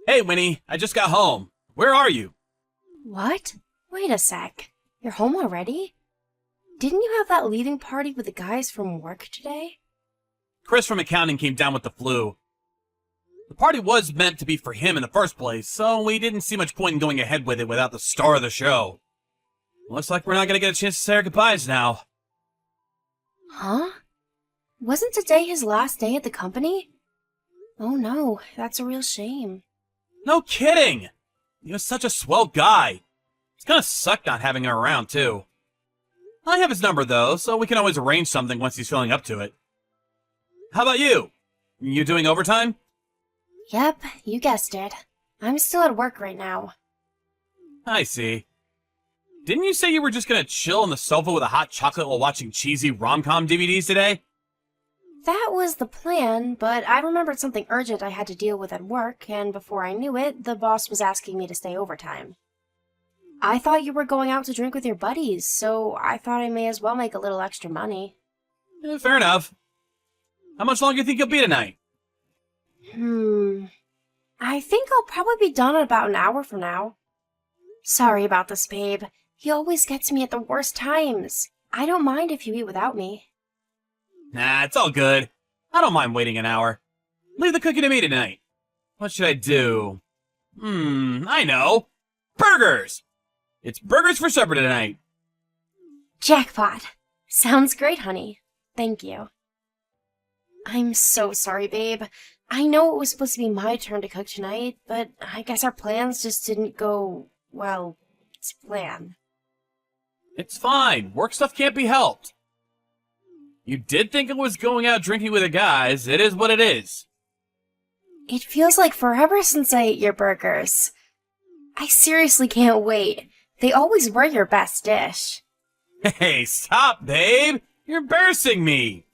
Hey, Winnie, I just got home. Where are you? What? Wait a sec. You're home already? Didn't you have that leaving party with the guys from work today? Chris from accounting came down with the flu. The party was meant to be for him in the first place, so we didn't see much point in going ahead with it without the star of the show. Looks like we're not gonna get a chance to say our goodbyes now. Huh? Wasn't today his last day at the company? Oh no, that's a real shame. No kidding! He was such a swell guy. It's gonna suck not having him around, too. I have his number, though, so we can always arrange something once he's feeling up to it. How about you? You doing overtime? Yep, you guessed it. I'm still at work right now. I see. Didn't you say you were just gonna chill on the sofa with a hot chocolate while watching cheesy rom-com DVDs today? That was the plan, but I remembered something urgent I had to deal with at work, and before I knew it, the boss was asking me to stay overtime. I thought you were going out to drink with your buddies, so I thought I may as well make a little extra money. Fair enough. How much longer do you think you'll be tonight? I think I'll probably be done in about an hour from now. Sorry about this, babe. He always gets me at the worst times. I don't mind if you eat without me. Nah, it's all good. I don't mind waiting an hour. Leave the cooking to me tonight. What should I do? I know. Burgers! It's burgers for supper tonight. Jackpot. Sounds great, honey. Thank you. I'm so sorry, babe. I know it was supposed to be my turn to cook tonight, but I guess our plans just didn't go, well, to plan. It's fine. Work stuff can't be helped. You did think it was going out drinking with the guys. It is what it is. It feels like forever since I ate your burgers. I seriously can't wait. They always were your best dish. Hey, stop, babe. You're embarrassing me.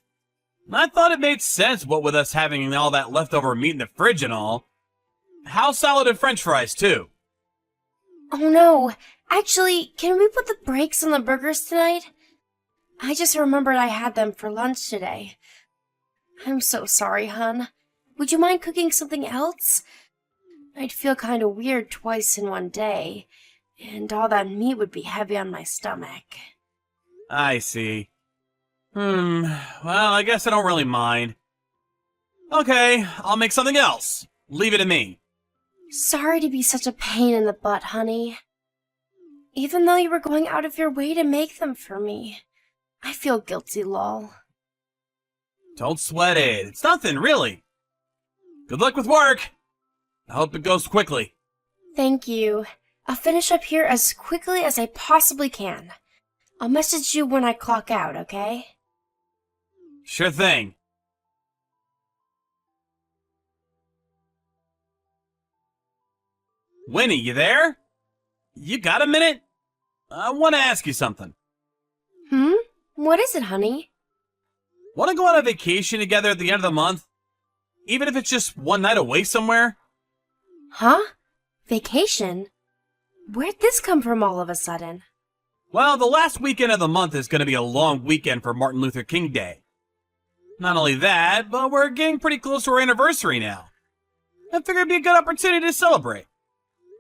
I thought it made sense, what with us having all that leftover meat in the fridge and all. House salad and french fries, too. Oh no. Actually, can we put the brakes on the burgers tonight? I just remembered I had them for lunch today. I'm so sorry, hon. Would you mind cooking something else? I'd feel kind of weird twice in one day, and all that meat would be heavy on my stomach. I see. Well, I guess I don't really mind. Okay, I'll make something else. Leave it to me. Sorry to be such a pain in the butt, honey. Even though you were going out of your way to make them for me. I feel guilty, lol. Don't sweat it. It's nothing, really. Good luck with work. I hope it goes quickly. Thank you. I'll finish up here as quickly as I possibly can. I'll message you when I clock out, okay? Sure thing. Winnie, you there? You got a minute? I want to ask you something. What is it, honey? Want to go on a vacation together at the end of the month? Even if it's just one night away somewhere? Huh? Vacation? Where'd this come from all of a sudden? Well, the last weekend of the month is going to be a long weekend for Martin Luther King Day. Not only that, but we're getting pretty close to our anniversary now. I figured it'd be a good opportunity to celebrate.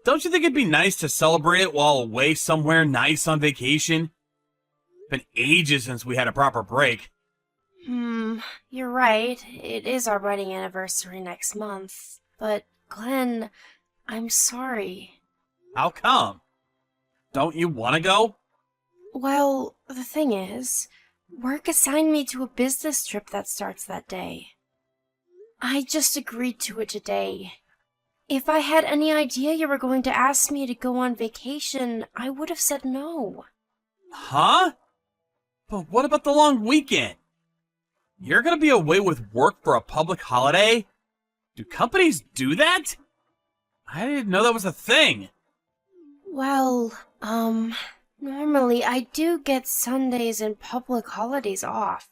Don't you think it'd be nice to celebrate it while away somewhere nice on vacation? Been ages since we had a proper break. You're right. It is our wedding anniversary next month. But, Glenn, I'm sorry. How come? Don't you want to go? Well, the thing is, work assigned me to a business trip that starts that day. I just agreed to it today. If I had any idea you were going to ask me to go on vacation, I would have said no. Huh? But what about the long weekend? You're gonna be away with work for a public holiday? Do companies do that? I didn't know that was a thing. Well, normally I do get Sundays and public holidays off.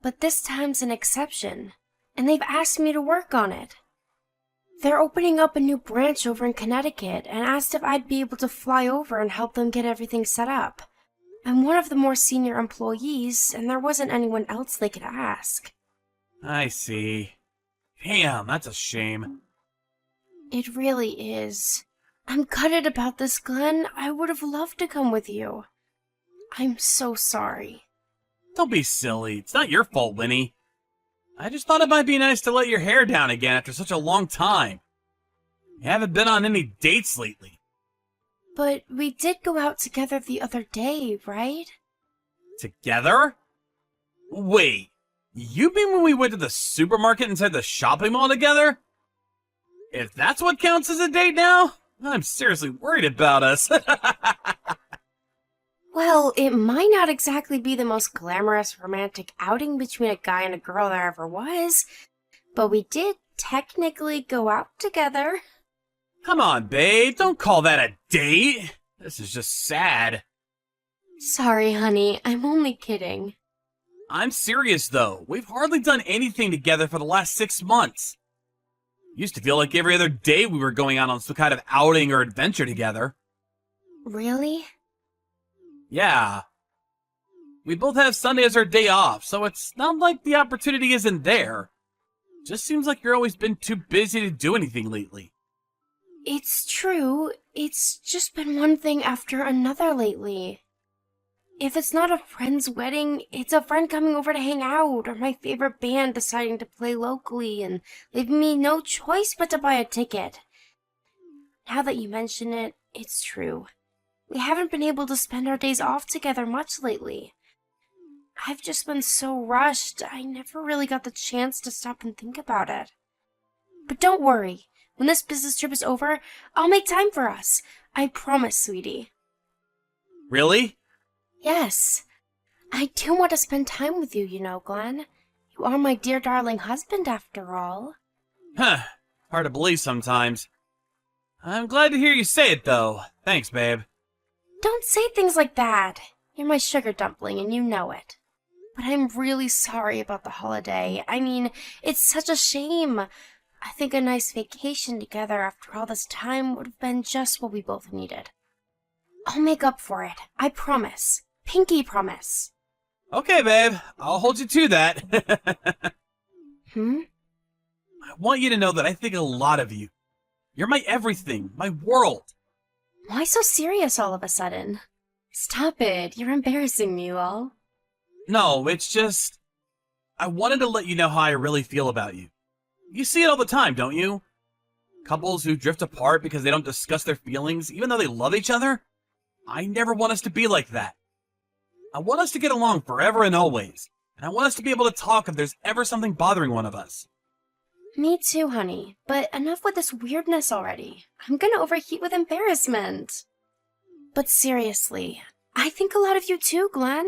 But this time's an exception, and they've asked me to work on it. They're opening up a new branch over in Connecticut and asked if I'd be able to fly over and help them get everything set up. I'm one of the more senior employees, and there wasn't anyone else they could ask. I see. Damn, that's a shame. It really is. I'm gutted about this, Glenn. I would have loved to come with you. I'm so sorry. Don't be silly. It's not your fault, Winnie. I just thought it might be nice to let your hair down again after such a long time. You haven't been on any dates lately. But we did go out together the other day, right? Together? Wait, you mean when we went to the supermarket inside the shopping mall together? If that's what counts as a date now, I'm seriously worried about us. Well, it might not exactly be the most glamorous romantic outing between a guy and a girl there ever was, but we did technically go out together. Come on, babe, don't call that a date. This is just sad. Sorry, honey, I'm only kidding. I'm serious, though. We've hardly done anything together for the last 6 months. Used to feel like every other day we were going out on some kind of outing or adventure together. Really? Yeah. We both have Sunday as our day off, so it's not like the opportunity isn't there. Just seems like you're always been too busy to do anything lately. It's true. It's just been one thing after another lately. If it's not a friend's wedding, it's a friend coming over to hang out, or my favorite band deciding to play locally and leaving me no choice but to buy a ticket. Now that you mention it, it's true. We haven't been able to spend our days off together much lately. I've just been so rushed, I never really got the chance to stop and think about it. But don't worry, when this business trip is over, I'll make time for us. I promise, sweetie. Really? Yes. I do want to spend time with you, Glenn. You are my dear darling husband, after all. Huh. Hard to believe sometimes. I'm glad to hear you say it, though. Thanks, babe. Don't say things like that. You're my sugar dumpling, and you know it. But I'm really sorry about the holiday. I mean, it's such a shame. I think a nice vacation together after all this time would have been just what we both needed. I'll make up for it. I promise. Pinky promise. Okay, babe. I'll hold you to that. I want you to know that I think a lot of you. You're my everything, my world. Why so serious all of a sudden? Stop it. You're embarrassing me, Lol. No, it's just... I wanted to let you know how I really feel about you. You see it all the time, don't you? Couples who drift apart because they don't discuss their feelings, even though they love each other? I never want us to be like that. I want us to get along forever and always. And I want us to be able to talk if there's ever something bothering one of us. Me too, honey. But enough with this weirdness already. I'm gonna overheat with embarrassment. But seriously, I think a lot of you too, Glenn.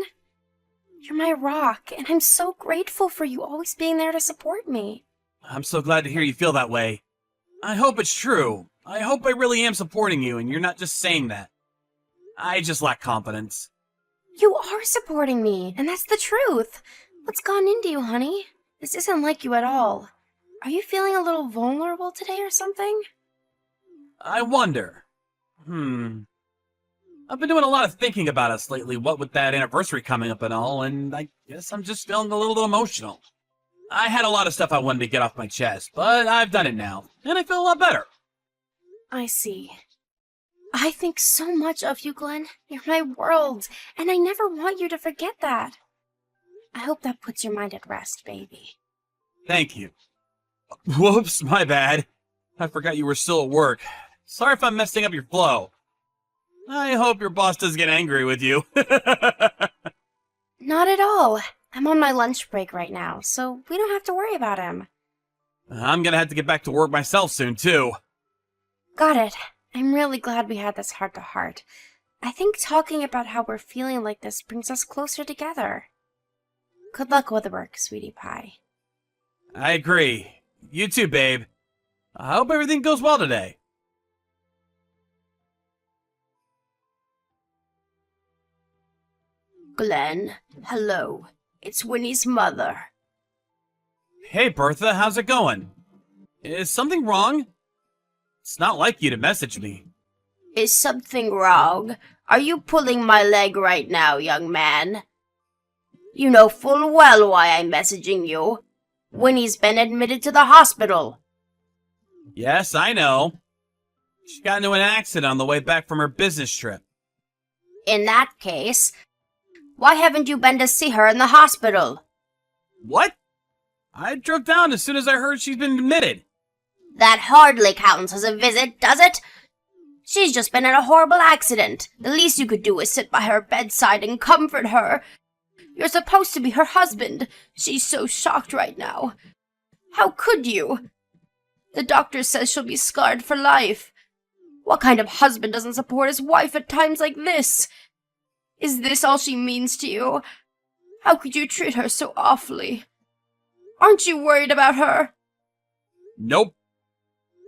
You're my rock, and I'm so grateful for you always being there to support me. I'm so glad to hear you feel that way. I hope it's true. I hope I really am supporting you and you're not just saying that. I just lack confidence. You are supporting me, and that's the truth. What's gone into you, honey? This isn't like you at all. Are you feeling a little vulnerable today or something? I wonder. I've been doing a lot of thinking about us lately, what with that anniversary coming up and all, and I guess I'm just feeling a little emotional. I had a lot of stuff I wanted to get off my chest, but I've done it now, and I feel a lot better. I see. I think so much of you, Glenn. You're my world, and I never want you to forget that. I hope that puts your mind at rest, baby. Thank you. Whoops, my bad. I forgot you were still at work. Sorry if I'm messing up your flow. I hope your boss doesn't get angry with you. Not at all. I'm on my lunch break right now, so we don't have to worry about him. I'm gonna have to get back to work myself soon, too. Got it. I'm really glad we had this heart-to-heart. I think talking about how we're feeling like this brings us closer together. Good luck with the work, sweetie pie. I agree. You too, babe. I hope everything goes well today. Glenn, hello. It's Winnie's mother. Hey, Bertha, how's it going? Is something wrong? It's not like you to message me. Is something wrong? Are you pulling my leg right now, young man? You know full well why I'm messaging you. Winnie's been admitted to the hospital. Yes, I know. She got into an accident on the way back from her business trip. In that case, why haven't you been to see her in the hospital? What? I drove down as soon as I heard she's been admitted. That hardly counts as a visit, does it? She's just been in a horrible accident. The least you could do is sit by her bedside and comfort her. You're supposed to be her husband. She's so shocked right now. How could you? The doctor says she'll be scarred for life. What kind of husband doesn't support his wife at times like this? Is this all she means to you? How could you treat her so awfully? Aren't you worried about her? Nope.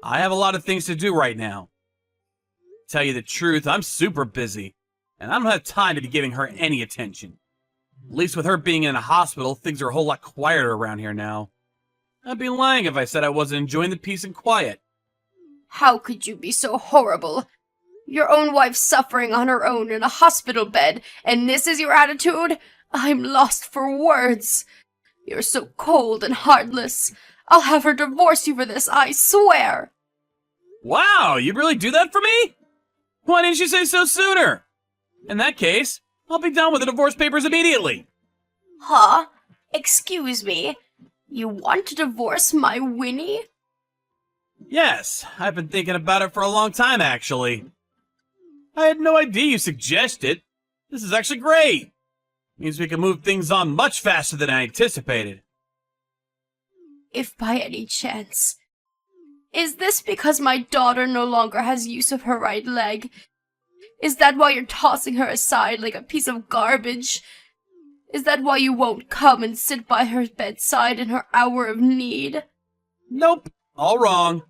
I have a lot of things to do right now. Tell you the truth, I'm super busy, and I don't have time to be giving her any attention. At least with her being in a hospital, things are a whole lot quieter around here now. I'd be lying if I said I wasn't enjoying the peace and quiet. How could you be so horrible? Your own wife suffering on her own in a hospital bed, and this is your attitude? I'm lost for words. You're so cold and heartless. I'll have her divorce you for this, I swear. Wow, you'd really do that for me? Why didn't you say so sooner? In that case, I'll be done with the divorce papers immediately. Huh? Excuse me? You want to divorce my Winnie? Yes, I've been thinking about it for a long time, actually. I had no idea you suggested. This is actually great. Means we can move things on much faster than I anticipated. If by any chance. Is this because my daughter no longer has use of her right leg? Is that why you're tossing her aside like a piece of garbage? Is that why you won't come and sit by her bedside in her hour of need? Nope, all wrong.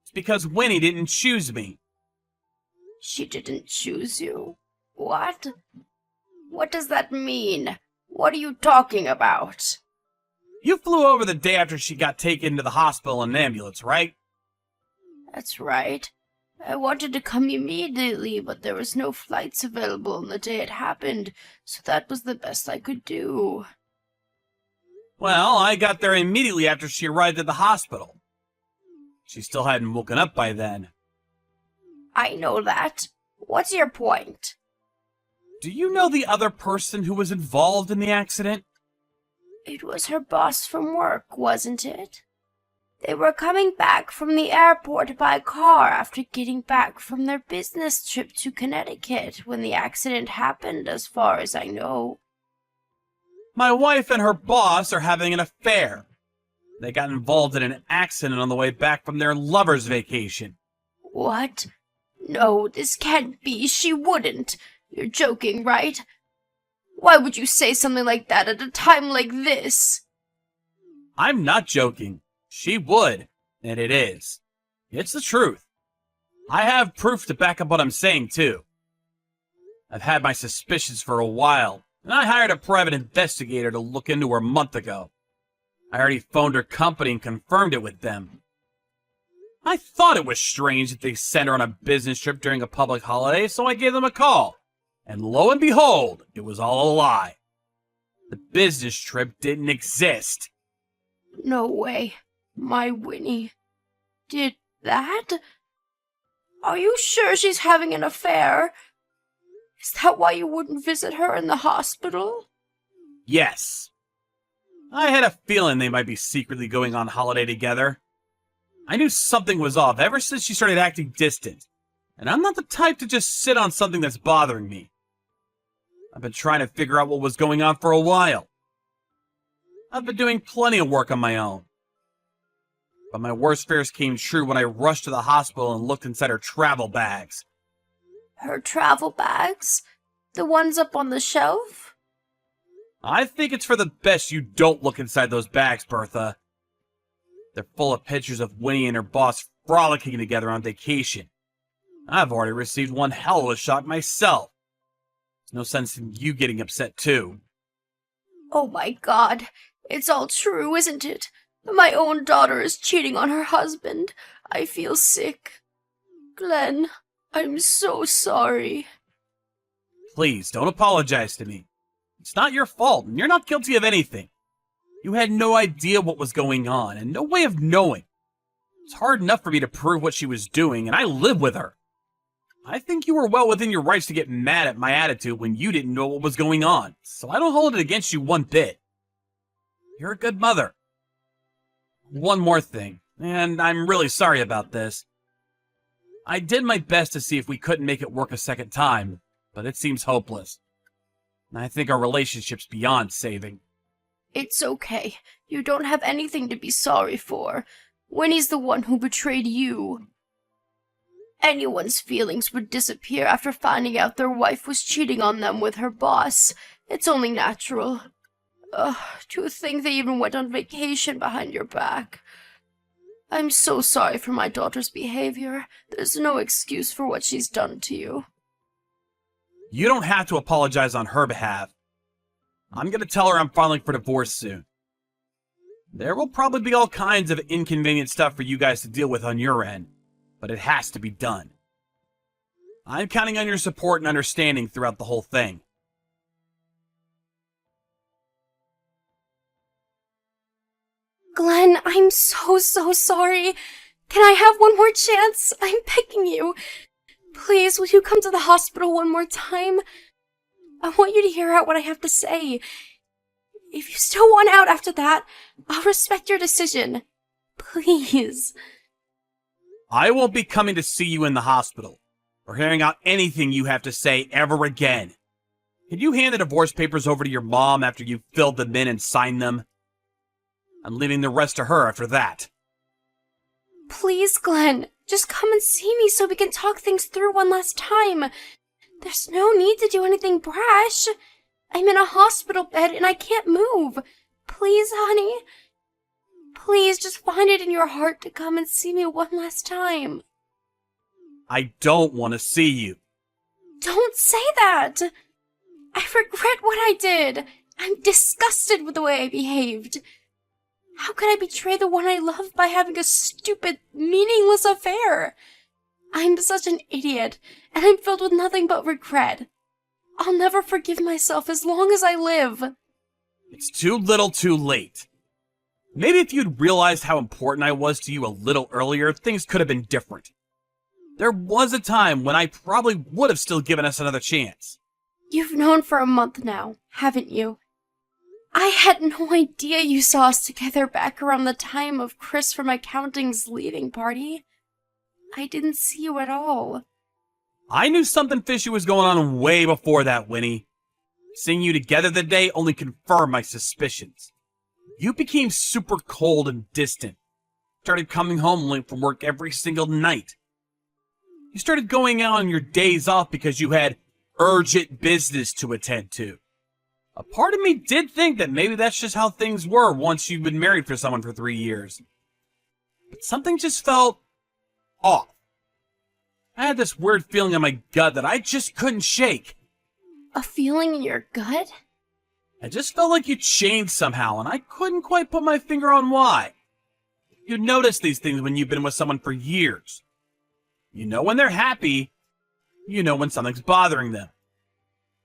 It's because Winnie didn't choose me. She didn't choose you? What? What does that mean? What are you talking about? You flew over the day after she got taken to the hospital in an ambulance, right? That's right. I wanted to come immediately, but there was no flights available on the day it happened, so that was the best I could do. Well, I got there immediately after she arrived at the hospital. She still hadn't woken up by then. I know that. What's your point? Do you know the other person who was involved in the accident? It was her boss from work, wasn't it? They were coming back from the airport by car after getting back from their business trip to Connecticut when the accident happened, as far as I know. My wife and her boss are having an affair. They got involved in an accident on the way back from their lover's vacation. What? No, this can't be. She wouldn't. You're joking, right? Why would you say something like that at a time like this? I'm not joking. She would, and it is. It's the truth. I have proof to back up what I'm saying, too. I've had my suspicions for a while, and I hired a private investigator to look into her a month ago. I already phoned her company and confirmed it with them. I thought it was strange that they sent her on a business trip during a public holiday, so I gave them a call. And lo and behold, it was all a lie. The business trip didn't exist. No way. My Winnie did that? Are you sure she's having an affair? Is that why you wouldn't visit her in the hospital? Yes. I had a feeling they might be secretly going on holiday together. I knew something was off ever since she started acting distant, and I'm not the type to just sit on something that's bothering me. I've been trying to figure out what was going on for a while. I've been doing plenty of work on my own. But my worst fears came true when I rushed to the hospital and looked inside her travel bags. Her travel bags? The ones up on the shelf? I think it's for the best you don't look inside those bags, Bertha. They're full of pictures of Winnie and her boss frolicking together on vacation. I've already received one hell of a shock myself. There's no sense in you getting upset, too. Oh my God, it's all true, isn't it? My own daughter is cheating on her husband. I feel sick. Glenn, I'm so sorry. Please, don't apologize to me. It's not your fault, and you're not guilty of anything. You had no idea what was going on, and no way of knowing. It's hard enough for me to prove what she was doing, and I live with her. I think you were well within your rights to get mad at my attitude when you didn't know what was going on, so I don't hold it against you one bit. You're a good mother. One more thing, and I'm really sorry about this. I did my best to see if we couldn't make it work a second time, but it seems hopeless. I think our relationship's beyond saving. It's okay. You don't have anything to be sorry for. Winnie's the one who betrayed you. Anyone's feelings would disappear after finding out their wife was cheating on them with her boss. It's only natural. To think they even went on vacation behind your back. I'm so sorry for my daughter's behavior. There's no excuse for what she's done to you. You don't have to apologize on her behalf. I'm gonna tell her I'm filing for divorce soon. There will probably be all kinds of inconvenient stuff for you guys to deal with on your end, but it has to be done. I'm counting on your support and understanding throughout the whole thing. Glenn, I'm so sorry. Can I have one more chance? I'm begging you. Please, will you come to the hospital one more time? I want you to hear out what I have to say. If you still want out after that, I'll respect your decision. Please. I won't be coming to see you in the hospital, or hearing out anything you have to say ever again. Can you hand the divorce papers over to your mom after you've filled them in and signed them? I'm leaving the rest to her after that. Please, Glenn, just come and see me so we can talk things through one last time. There's no need to do anything brash. I'm in a hospital bed and I can't move. Please, honey. Please, just find it in your heart to come and see me one last time. I don't want to see you. Don't say that. I regret what I did. I'm disgusted with the way I behaved. How could I betray the one I love by having a stupid, meaningless affair? I'm such an idiot, and I'm filled with nothing but regret. I'll never forgive myself as long as I live. It's too little too late. Maybe if you'd realized how important I was to you a little earlier, things could have been different. There was a time when I probably would have still given us another chance. You've known for a month now, haven't you? I had no idea you saw us together back around the time of Chris from accounting's leaving party. I didn't see you at all. I knew something fishy was going on way before that, Winnie. Seeing you together that day only confirmed my suspicions. You became super cold and distant. Started coming home late from work every single night. You started going out on your days off because you had urgent business to attend to. A part of me did think that maybe that's just how things were once you've been married for someone for 3 years. But something just felt off. I had this weird feeling in my gut that I just couldn't shake. A feeling in your gut? I just felt like you changed somehow, and I couldn't quite put my finger on why. You notice these things when you've been with someone for years. You know when they're happy. You know when something's bothering them.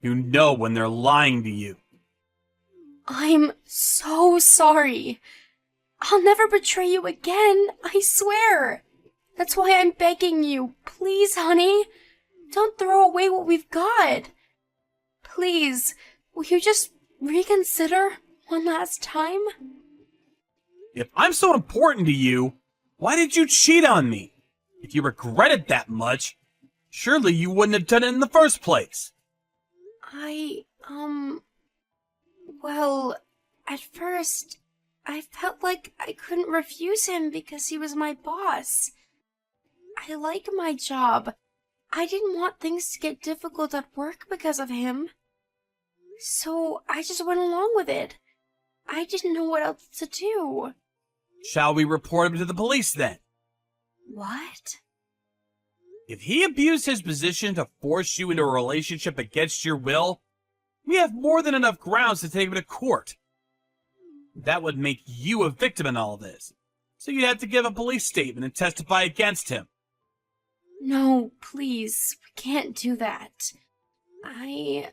You know when they're lying to you. I'm so sorry. I'll never betray you again, I swear. That's why I'm begging you. Please, honey. Don't throw away what we've got. Please, will you just reconsider one last time? If I'm so important to you, why did you cheat on me? If you regret it that much, surely you wouldn't have done it in the first place. Well, at first, I felt like I couldn't refuse him because he was my boss. I like my job. I didn't want things to get difficult at work because of him. So I just went along with it. I didn't know what else to do. Shall we report him to the police then? What? If he abused his position to force you into a relationship against your will, we have more than enough grounds to take him to court. That would make you a victim in all this, so you'd have to give a police statement and testify against him. No, please, we can't do that. I,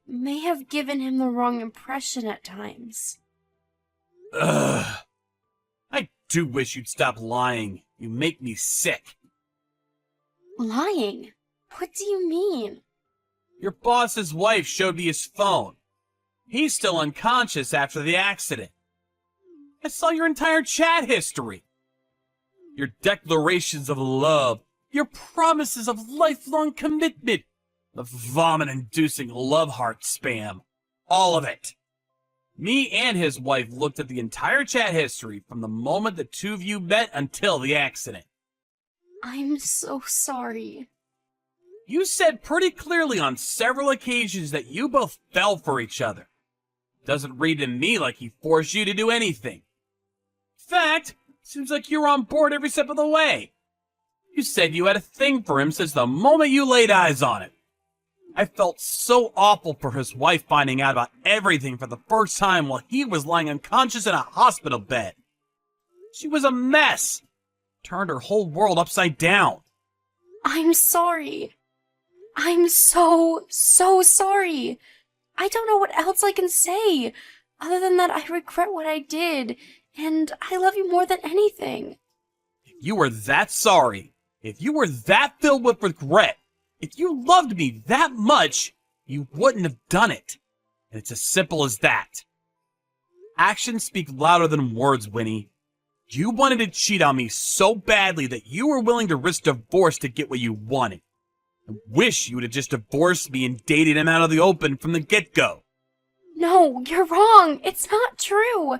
may have given him the wrong impression at times. Ugh. I do wish you'd stop lying. You make me sick. Lying? What do you mean? Your boss's wife showed me his phone. He's still unconscious after the accident. I saw your entire chat history. Your declarations of love. Your promises of lifelong commitment. The vomit-inducing love heart spam. All of it. Me and his wife looked at the entire chat history from the moment the two of you met until the accident. I'm so sorry. You said pretty clearly on several occasions that you both fell for each other. Doesn't read to me like he forced you to do anything. In fact, seems like you were on board every step of the way. You said you had a thing for him since the moment you laid eyes on him. I felt so awful for his wife finding out about everything for the first time while he was lying unconscious in a hospital bed. She was a mess. Turned her whole world upside down. I'm sorry. I'm so sorry. I don't know what else I can say, other than that I regret what I did, and I love you more than anything. If you were that sorry, if you were that filled with regret, if you loved me that much, you wouldn't have done it. And it's as simple as that. Actions speak louder than words, Winnie. You wanted to cheat on me so badly that you were willing to risk divorce to get what you wanted. I wish you would have just divorced me and dated him out of the open from the get-go. No, you're wrong. It's not true.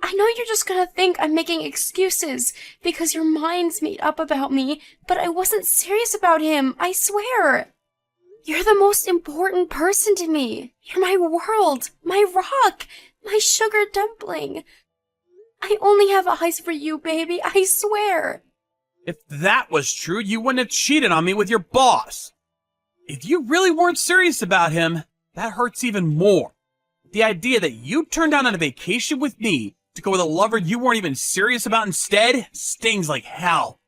I know you're just gonna think I'm making excuses because your mind's made up about me, but I wasn't serious about him, I swear. You're the most important person to me. You're my world, my rock, my sugar dumpling. I only have eyes for you, baby, I swear. If that was true, you wouldn't have cheated on me with your boss. If you really weren't serious about him, that hurts even more. The idea that you turned down on a vacation with me to go with a lover you weren't even serious about instead stings like hell.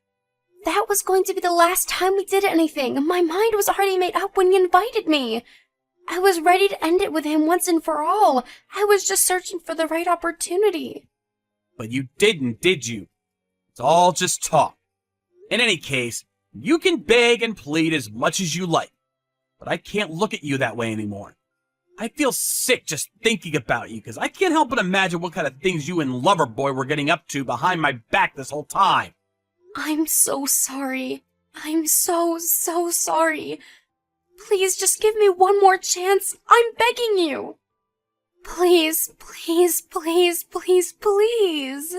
That was going to be the last time we did anything. My mind was already made up when you invited me. I was ready to end it with him once and for all. I was just searching for the right opportunity. But you didn't, did you? It's all just talk. In any case, you can beg and plead as much as you like, but I can't look at you that way anymore. I feel sick just thinking about you because I can't help but imagine what kind of things you and Loverboy were getting up to behind my back this whole time. I'm so sorry. I'm so sorry. Please just give me one more chance. I'm begging you. Please, please, please, please, please.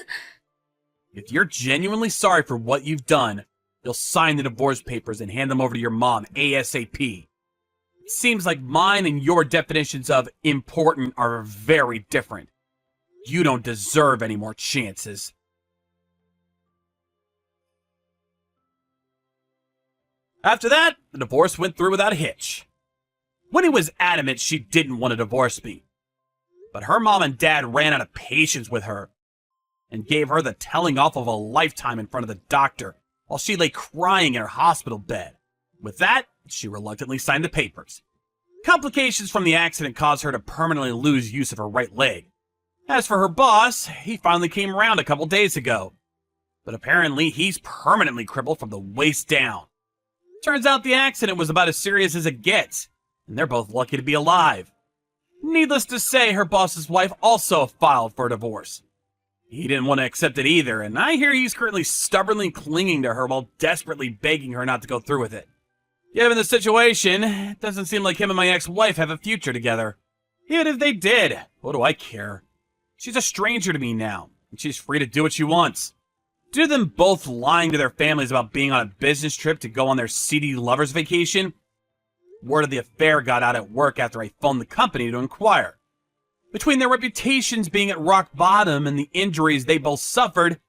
If you're genuinely sorry for what you've done, you'll sign the divorce papers and hand them over to your mom ASAP. It seems like mine and your definitions of important are very different. You don't deserve any more chances. After that, the divorce went through without a hitch. Winnie was adamant she didn't want to divorce me. But her mom and dad ran out of patience with her and gave her the telling off of a lifetime in front of the doctor while she lay crying in her hospital bed. With that, she reluctantly signed the papers. Complications from the accident caused her to permanently lose use of her right leg. As for her boss, he finally came around a couple days ago. But apparently he's permanently crippled from the waist down. Turns out the accident was about as serious as it gets, and they're both lucky to be alive. Needless to say, her boss's wife also filed for a divorce. He didn't want to accept it either, and I hear he's currently stubbornly clinging to her while desperately begging her not to go through with it. Given the situation, it doesn't seem like him and my ex-wife have a future together. Even if they did, what do I care? She's a stranger to me now, and she's free to do what she wants. Due to them both lying to their families about being on a business trip to go on their seedy lovers vacation, word of the affair got out at work after I phoned the company to inquire. Between their reputations being at rock bottom and the injuries they both suffered, it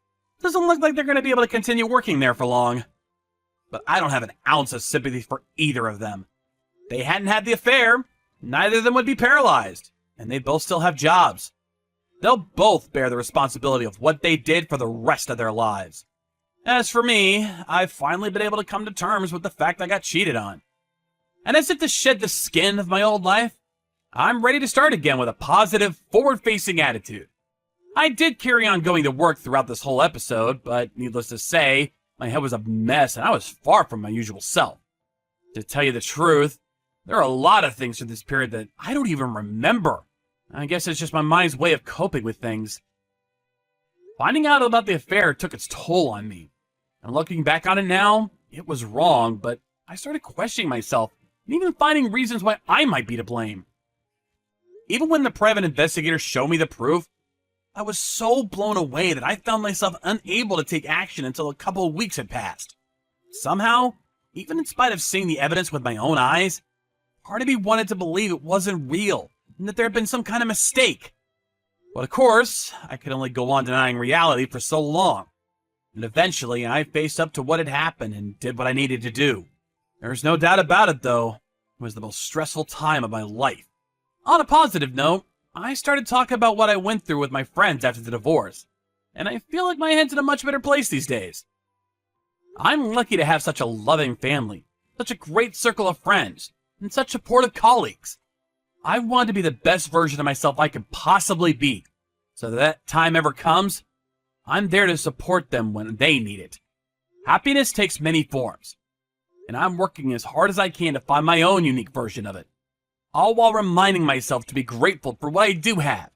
doesn't look like they're going to be able to continue working there for long. But I don't have an ounce of sympathy for either of them. If they hadn't had the affair, neither of them would be paralyzed, and they'd both still have jobs. They'll both bear the responsibility of what they did for the rest of their lives. As for me, I've finally been able to come to terms with the fact I got cheated on. And as if to shed the skin of my old life, I'm ready to start again with a positive, forward-facing attitude. I did carry on going to work throughout this whole episode, but needless to say, my head was a mess and I was far from my usual self. To tell you the truth, there are a lot of things from this period that I don't even remember. I guess it's just my mind's way of coping with things. Finding out about the affair took its toll on me. And looking back on it now, it was wrong, but I started questioning myself and even finding reasons why I might be to blame. Even when the private investigators showed me the proof, I was so blown away that I found myself unable to take action until a couple of weeks had passed. Somehow, even in spite of seeing the evidence with my own eyes, part of me wanted to believe it wasn't real and that there had been some kind of mistake. But of course, I could only go on denying reality for so long. And eventually, I faced up to what had happened and did what I needed to do. There's no doubt about it, though. It was the most stressful time of my life. On a positive note, I started talking about what I went through with my friends after the divorce, and I feel like my head's in a much better place these days. I'm lucky to have such a loving family, such a great circle of friends, and such supportive colleagues. I want to be the best version of myself I can possibly be, so that time ever comes, I'm there to support them when they need it. Happiness takes many forms, and I'm working as hard as I can to find my own unique version of it, all while reminding myself to be grateful for what I do have